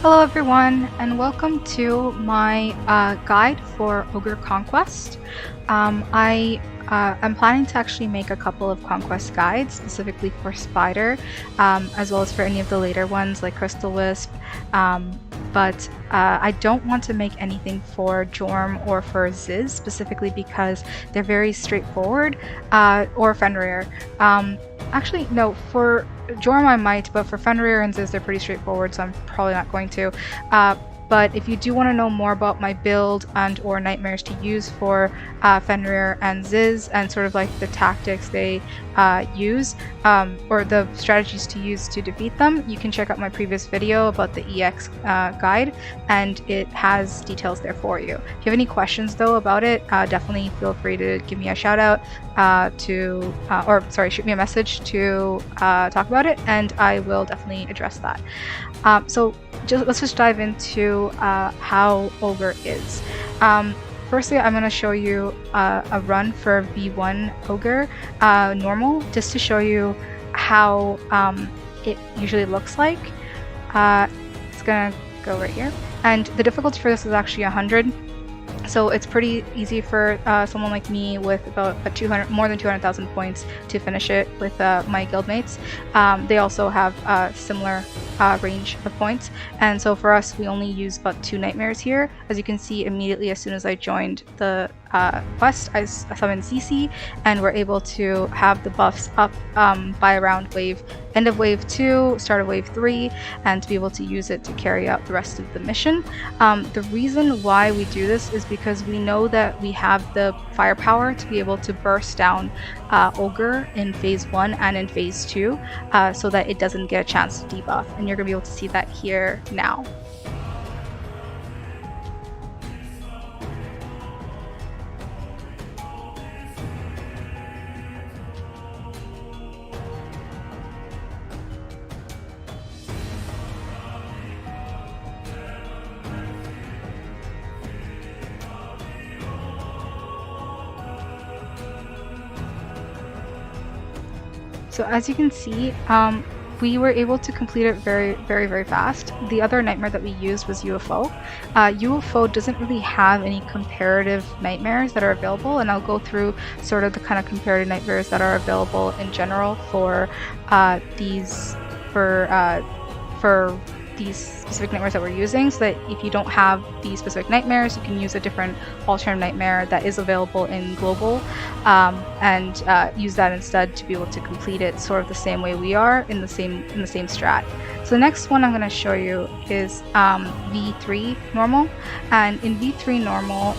Hello everyone, and welcome to my guide for Ogre Conquest. I'm planning to actually make a couple of Conquest guides, specifically for Spider, as well as for any of the later ones like Crystal Wisp, but I don't want to make anything for Jorm or for Ziz, specifically because they're very straightforward, or Fenrir. Actually, no, for Jorm I might, but for Fenrir and Ziz they're pretty straightforward, so I'm probably not going to. But if you do want to know more about my build and or nightmares to use for Fenrir and Ziz and sort of like the tactics they use or the strategies to use to defeat them, you can check out my previous video about the EX guide, and it has details there for you. If you have any questions though about it, definitely feel free to give me a shout out shoot me a message to talk about it, and I will definitely address that. So let's just dive into how Ogre is. Firstly, I'm going to show you a run for V1 Ogre normal, just to show you how it usually looks like. It's going to go right here, and the difficulty for this is actually 100. So it's pretty easy for someone like me with about more than 200,000 points to finish it with my guildmates. They also have a similar range of points, and so for us we only use about 2 nightmares here. As you can see, immediately as soon as I joined the quest, I summoned Ceci, and we're able to have the buffs up by around end of wave 2, start of wave 3, and to be able to use it to carry out the rest of the mission. The reason why we do this is because we know that we have the firepower to be able to burst down Ogre in phase 1 and in phase 2, so that it doesn't get a chance to debuff, and you're going to be able to see that here now. So as you can see, we were able to complete it very fast. The other nightmare that we used was UFO. UFO doesn't really have any comparative nightmares that are available, and I'll go through sort of the kind of comparative nightmares that are available in general for these specific nightmares that we're using, so that if you don't have these specific nightmares, you can use a different alternative nightmare that is available in global, and use that instead to be able to complete it sort of the same way we are in the same strat. So the next one I'm going to show you is V3 normal, and in V3 normal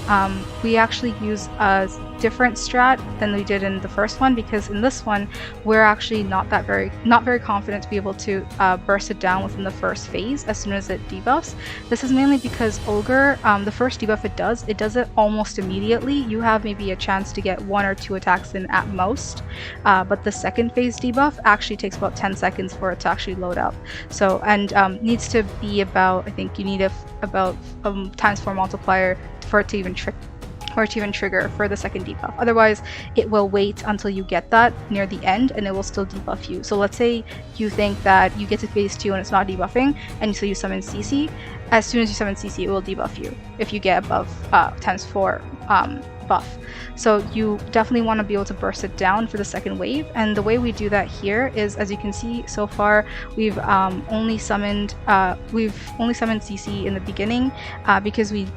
we actually use a different strat than we did in the first one, because in this one we're actually not very confident to be able to burst it down within the first phase as soon as it debuffs. This is mainly because Ogre, the first debuff it does it almost immediately. You have maybe a chance to get 1 or 2 attacks in at most, but the second phase debuff actually takes about 10 seconds for it to actually load up. So, and needs to be about, I think you need about ×4 multiplier for it to even trigger for the second debuff. Otherwise, it will wait until you get that near the end, and it will still debuff you. So let's say you think that you get to phase 2 and it's not debuffing, and so you summon Ceci. As soon as you summon Ceci, it will debuff you if you get above ×4 buff. So you definitely want to be able to burst it down for the second wave, and the way we do that here is, as you can see so far, we've only summoned Ceci in the beginning because we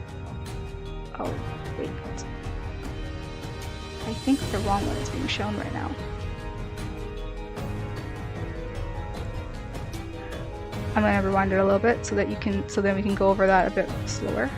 I think the wrong one is being shown right now. I'm going to rewind it a little bit so that then we can go over that a bit slower.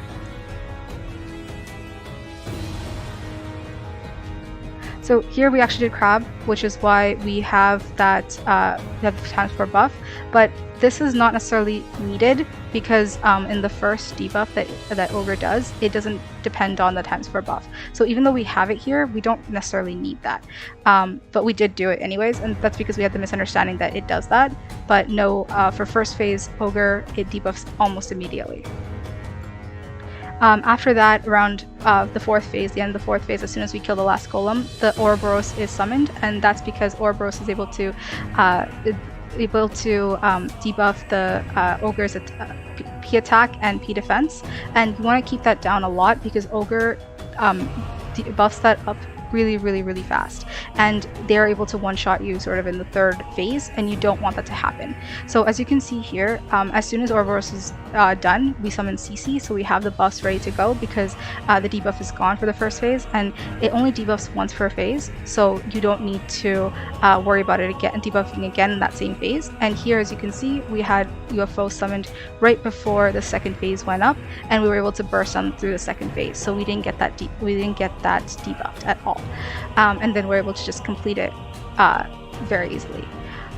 So here we actually did crab, which is why we have that ×4 buff, but this is not necessarily needed because in the first debuff that Ogre does, it doesn't depend on the ×4 buff. So even though we have it here, we don't necessarily need that. But we did do it anyways, and that's because we had the misunderstanding that it does that. But no, for first phase Ogre, it debuffs almost immediately. After that, around the 4th phase, the end of the 4th phase, as soon as we kill the last golem, the Ouroboros is summoned, and that's because Ouroboros is able to debuff the Ogre's P attack and P defense, and you want to keep that down a lot because Ogre buffs that up really fast, and they're able to one-shot you sort of in the third phase, and you don't want that to happen. So as you can see here, as soon as Ouroboros is done, we summon Ceci, so we have the buffs ready to go because the debuff is gone for the first phase, and it only debuffs once per phase, so you don't need to worry about it again, debuffing again in that same phase. And here, as you can see, we had UFO summoned right before the second phase went up, and we were able to burst on through the second phase, so we didn't get that debuffed at all. And then we're able to just complete it very easily.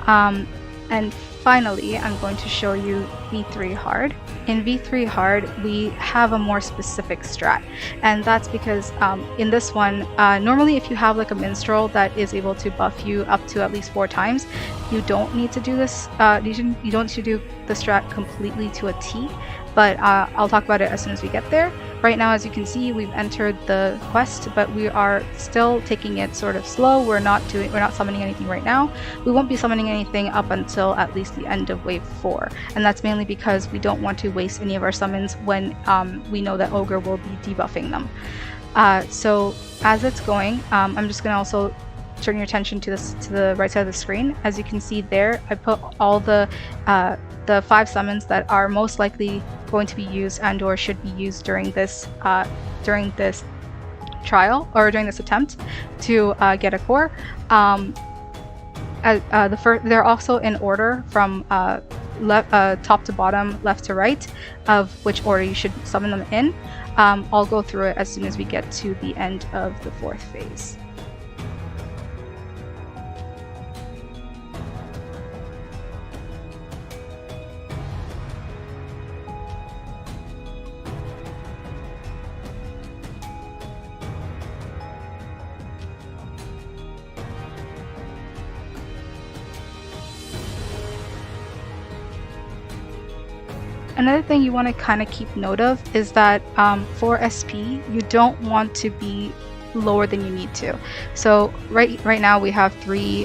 And finally, I'm going to show you V3 hard. In V3 hard, we have a more specific strat, and that's because in this one, normally if you have like a minstrel that is able to buff you up to at least 4 times, you don't need to do this. You don't need to do the strat completely to a T, but I'll talk about it as soon as we get there. Right now, as you can see, we've entered the quest, but we are still taking it sort of slow. We're not summoning anything right now. We won't be summoning anything up until at least the end of wave 4, and that's mainly because we don't want to waste any of our summons when we know that Ogre will be debuffing them. So as it's going, I'm just going to also turn your attention to the right side of the screen. As you can see there, I put all the 5 summons that are most likely going to be used and or should be used during this trial, or during this attempt to get a core. They're also in order from top to bottom, left to right, of which order you should summon them in. I'll go through it as soon as we get to the end of the 4th phase. Another thing you want to kind of keep note of is that for SP, you don't want to be lower than you need to. So right now we have 3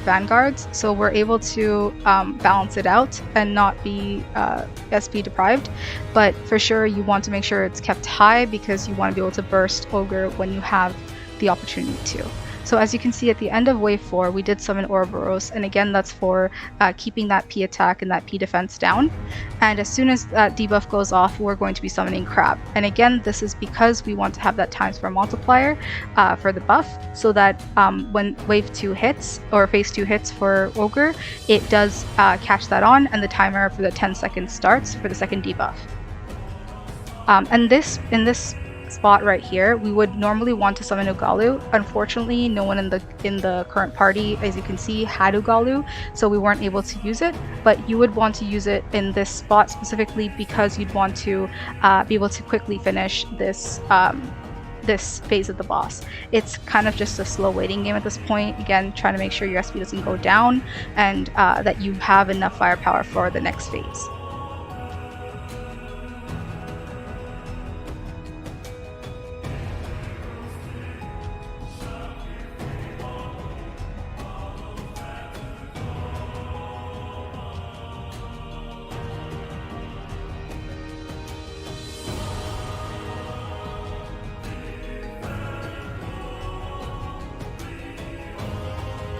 vanguards, so we're able to balance it out and not be SP deprived. But for sure, you want to make sure it's kept high because you want to be able to burst Ogre when you have the opportunity to. So as you can see at the end of wave 4, we did summon Ouroboros, and again that's for keeping that P attack and that P defense down. And as soon as that debuff goes off, we're going to be summoning Crab. And again, this is because we want to have that times 4 multiplier for the buff, so that when wave 2 hits, or phase 2 hits for Ogre, it does catch that on, and the timer for the 10 seconds starts for the second debuff. And in this spot right here, we would normally want to summon Ugalu. Unfortunately, no one in the current party, as you can see, had Ugalu, so we weren't able to use it. But you would want to use it in this spot specifically because you'd want to be able to quickly finish this this phase of the boss. It's kind of just a slow waiting game at this point. Again, trying to make sure your SP doesn't go down, and that you have enough firepower for the next phase.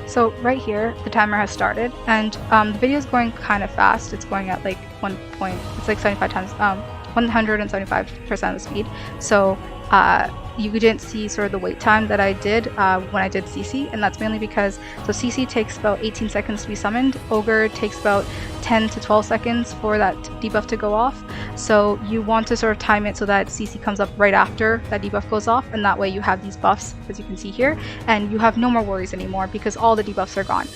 So right here, the timer has started, and the video is going kind of fast. It's going at like 75 times, 175% of the speed. So you didn't see sort of the wait time that I did when I did Ceci, and that's mainly because Ceci takes about 18 seconds to be summoned. Ogre takes about 10 to 12 seconds for that debuff to go off. So you want to sort of time it so that Ceci comes up right after that debuff goes off, and that way you have these buffs, as you can see here, and you have no more worries anymore because all the debuffs are gone.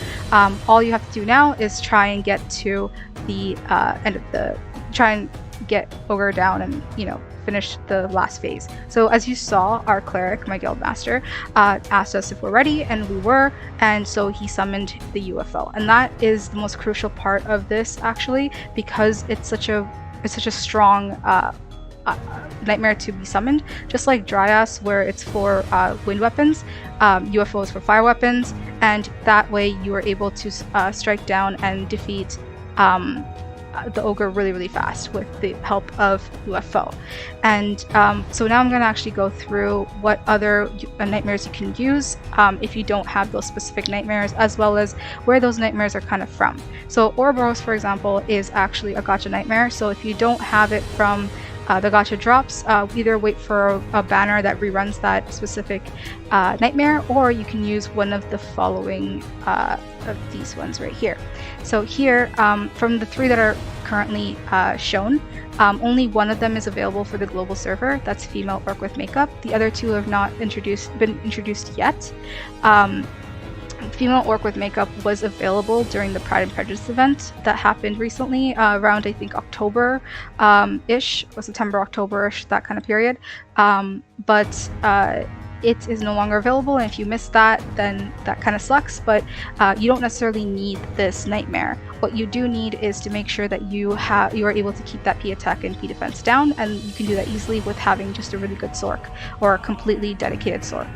All you have to do now is try and get to the end of try and get Ogre down and, finish the last phase. So as you saw, our cleric, my guild master, asked us if we're ready, and we were, and so he summoned the UFO. And that is the most crucial part of this, actually, because it's such a strong nightmare to be summoned. Just like Dryas, where it's for wind weapons, UFO is for fire weapons, and that way you are able to strike down and defeat the ogre really fast with the help of UFO. And so now I'm going to actually go through what other nightmares you can use if you don't have those specific nightmares, as well as where those nightmares are kind of from. So Ouroboros, for example, is actually a gacha nightmare. So if you don't have it from the gacha drops, either wait for a banner that reruns that specific nightmare, or you can use one of the following of these ones right here. So here, from the 3 that are currently shown, only one of them is available for the global server. That's female orc with makeup. The other 2 have not been introduced yet. Female orc with makeup was available during the Pride and Prejudice event that happened recently, around I think October-ish, or September, October-ish, that kind of period. But it is no longer available, and if you missed that, then that kind of sucks. But you don't necessarily need this nightmare. What you do need is to make sure that you are able to keep that P attack and P defense down, and you can do that easily with having just a really good Sorc, or a completely dedicated Sorc.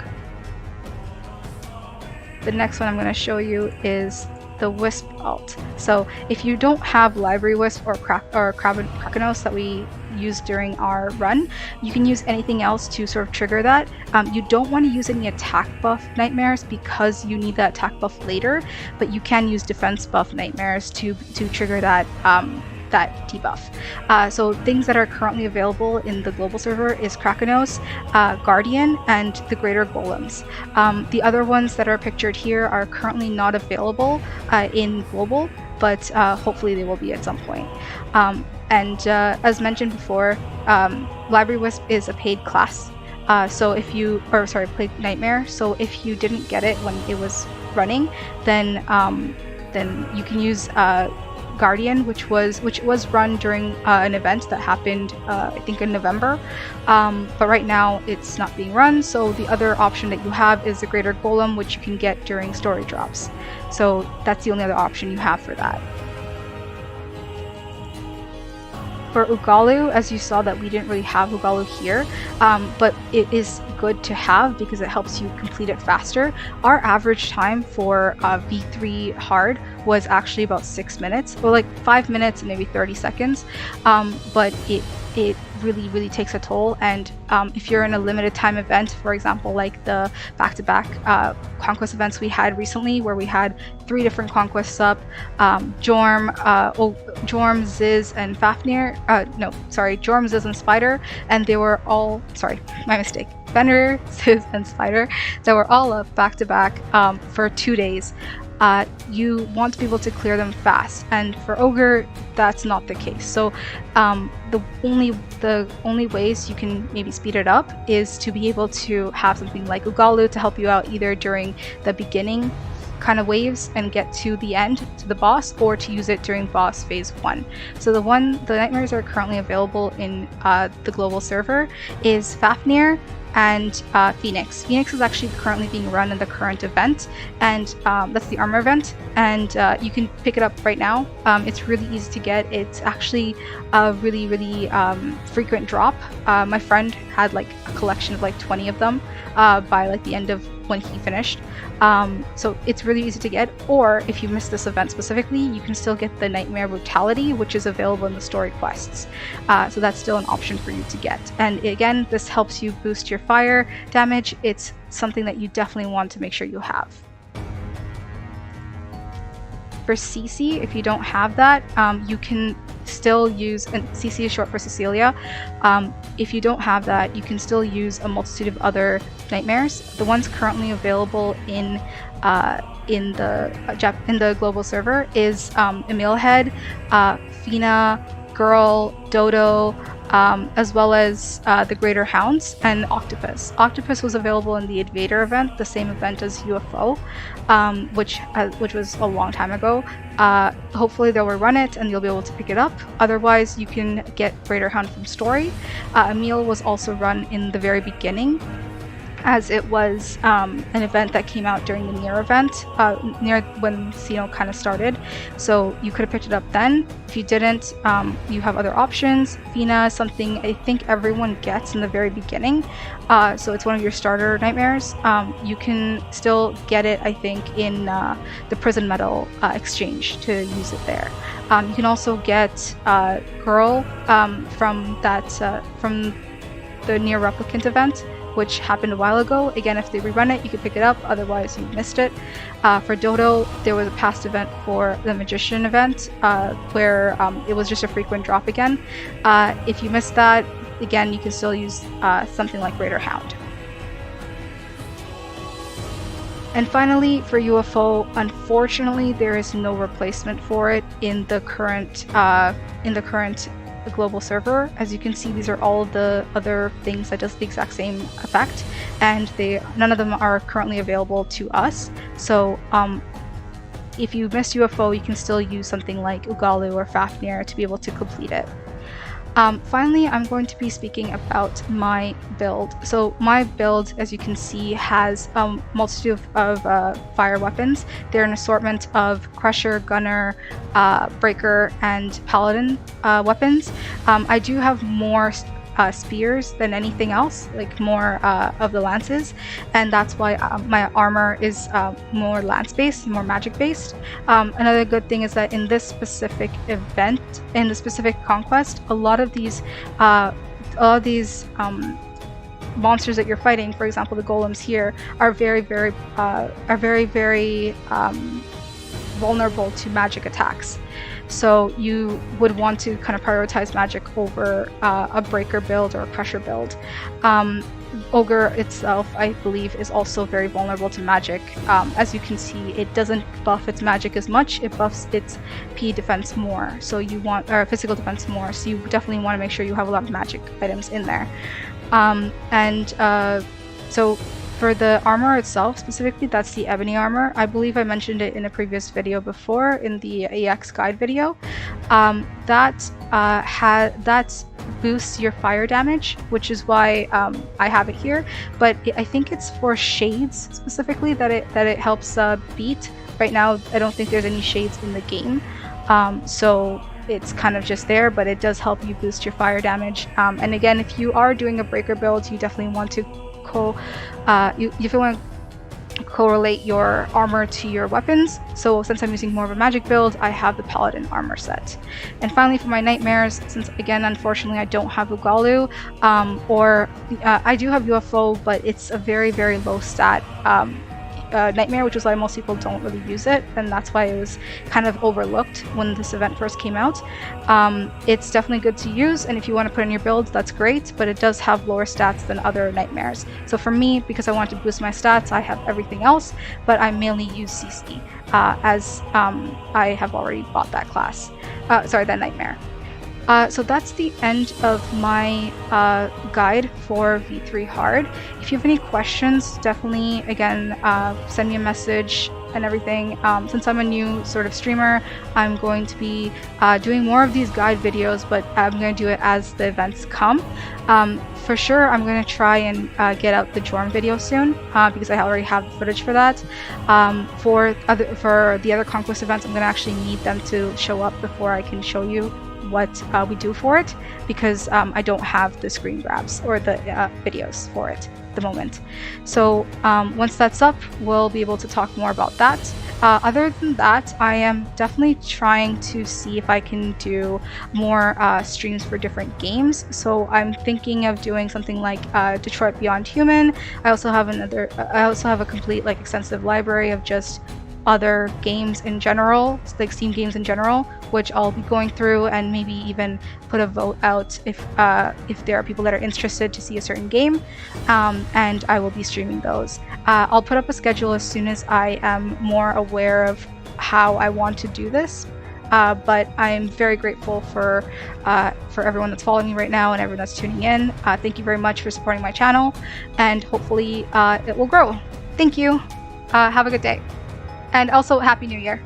The next one I'm going to show you is the Wisp alt. So if you don't have Library Wisp or Krakenos that we used during our run, you can use anything else to sort of trigger that. You don't want to use any attack buff nightmares because you need that attack buff later, but you can use defense buff nightmares to trigger that that debuff. So things that are currently available in the global server is Krakenos, Guardian, and the Greater Golems. The other ones that are pictured here are currently not available in global, but hopefully they will be at some point. As mentioned before, Library Wisp is a paid class. Paid nightmare. So if you didn't get it when it was running, then you can use Guardian, which was run during an event that happened I think in November, but right now it's not being run. So the other option that you have is the Greater Golem, which you can get during story drops. So that's the only other option you have for that. For Ugalu, as you saw that we didn't really have Ugalu here, but it is good to have because it helps you complete it faster. Our average time for V3 hard was actually about 6 minutes, or like 5 minutes and maybe 30 seconds, but it really takes a toll. And if you're in a limited time event, for example, like the back-to-back conquest events we had recently, where we had 3 different conquests up, Jorm, Ziz, and Fafnir, Jorm, Ziz, and Spider, and they were all, my mistake, Fenrir, Ziz, and Spider, that were all up back-to-back for 2 days. You want to be able to clear them fast, and for Ogre that's not the case. So the only ways you can maybe speed it up is to be able to have something like Ugalu to help you out either during the beginning kind of waves and get to the end, to the boss, or to use it during boss phase 1. So the nightmares that are currently available in the global server is Fafnir and Phoenix. Phoenix is actually currently being run in the current event, and that's the armor event, and you can pick it up right now. It's really easy to get. It's actually a really frequent drop. My friend had like a collection of like 20 of them by like the end of when he finished. So it's really easy to get, or if you missed this event specifically, you can still get the Nightmare Brutality, which is available in the story quests. So that's still an option for you to get. And again, this helps you boost your fire damage. It's something that you definitely want to make sure you have. For Ceci, if you don't have that, you can still use, and Ceci is short for Cecilia. If you don't have that, you can still use a multitude of other nightmares. The ones currently available in the global server is Emilhead, Fina, Girl, Dodo, as well as the Greater Hounds and Octopus. Octopus was available in the Invader event, the same event as UFO, which was a long time ago. Hopefully they'll rerun it and you'll be able to pick it up. Otherwise, you can get Greater Hound from story. Emil was also run in the very beginning. as it was an event that came out during the Nier event, near when Sino kind of started. So you could have picked it up then. If you didn't, you have other options. Fina is something I think everyone gets in the very beginning. So it's one of your starter nightmares. You can still get it, I think, in the prison medal exchange to use it there. You can also get Girl from the Nier Replicant event, which happened a while ago. Again, if they rerun it, you could pick it up, otherwise you missed it. For Dodo, there was a past event for the Magician event, where it was just a frequent drop again. If you missed that, again, you can still use something like Raider Hound. And finally, for UFO, unfortunately, there is no replacement for it in the current global server. As you can see, these are all the other things that does the exact same effect, and none of them are currently available to us. So if you missed UFO, you can still use something like Ugalu or Fafnir to be able to complete it. Finally, I'm going to be speaking about my build. So my build, as you can see, has a multitude of fire weapons. They're an assortment of Crusher, Gunner, Breaker, and Paladin weapons. I do have more spears than anything else, like more of the lances, and that's why my armor is more lance based, more magic based. Another good thing is that in this specific event, in the specific conquest, a lot of these monsters that you're fighting, for example the golems here, are very vulnerable to magic attacks. So you would want to kind of prioritize magic over a breaker build or a crusher build. Ogre itself, I believe, is also very vulnerable to magic. As you can see, it doesn't buff its magic as much, it buffs its P defense more. So you want, or physical defense more, so you definitely want to make sure you have a lot of magic items in there. So for the armor itself, specifically, that's the ebony armor. I believe I mentioned it in a previous video before, in the AX guide video. That boosts your fire damage, which is why I have it here. But I think it's for shades specifically that it helps beat. Right now, I don't think there's any shades in the game, so it's kind of just there, but it does help you boost your fire damage. And again, if you are doing a breaker build, you definitely want to if you want to correlate your armor to your weapons. So since I'm using more of a magic build, I have the Paladin armor set. And finally, for my nightmares, since again unfortunately I don't have Ugalu, I do have UFO, but it's a very low stat nightmare, which is why most people don't really use it, and that's why it was kind of overlooked when this event first came out. It's definitely good to use, and if you want to put in your build, that's great, but it does have lower stats than other nightmares. So for me, because I want to boost my stats, I have everything else, but I mainly use Ceci, as I have already bought that class. That nightmare. So that's the end of my guide for V3 Hard. If you have any questions, definitely, again, send me a message and everything. Since I'm a new sort of streamer, I'm going to be doing more of these guide videos, but I'm going to do it as the events come. For sure, I'm going to try and get out the Jorm video soon, because I already have the footage for that. For the other Conquest events, I'm going to actually need them to show up before I can show you what we do for it, because I don't have the screen grabs or the videos for it at the moment. So once that's up, we'll be able to talk more about that. Other than that, I am definitely trying to see if I can do more streams for different games. So I'm thinking of doing something like Detroit Beyond Human. I also have a complete extensive library of just other games in general, like Steam games in general, which I'll be going through and maybe even put a vote out if there are people that are interested to see a certain game, and I will be streaming those. I'll put up a schedule as soon as I am more aware of how I want to do this, but I'm very grateful for everyone that's following me right now and everyone that's tuning in. Thank you very much for supporting my channel, and hopefully it will grow. Thank you. Have a good day. And also, Happy New Year.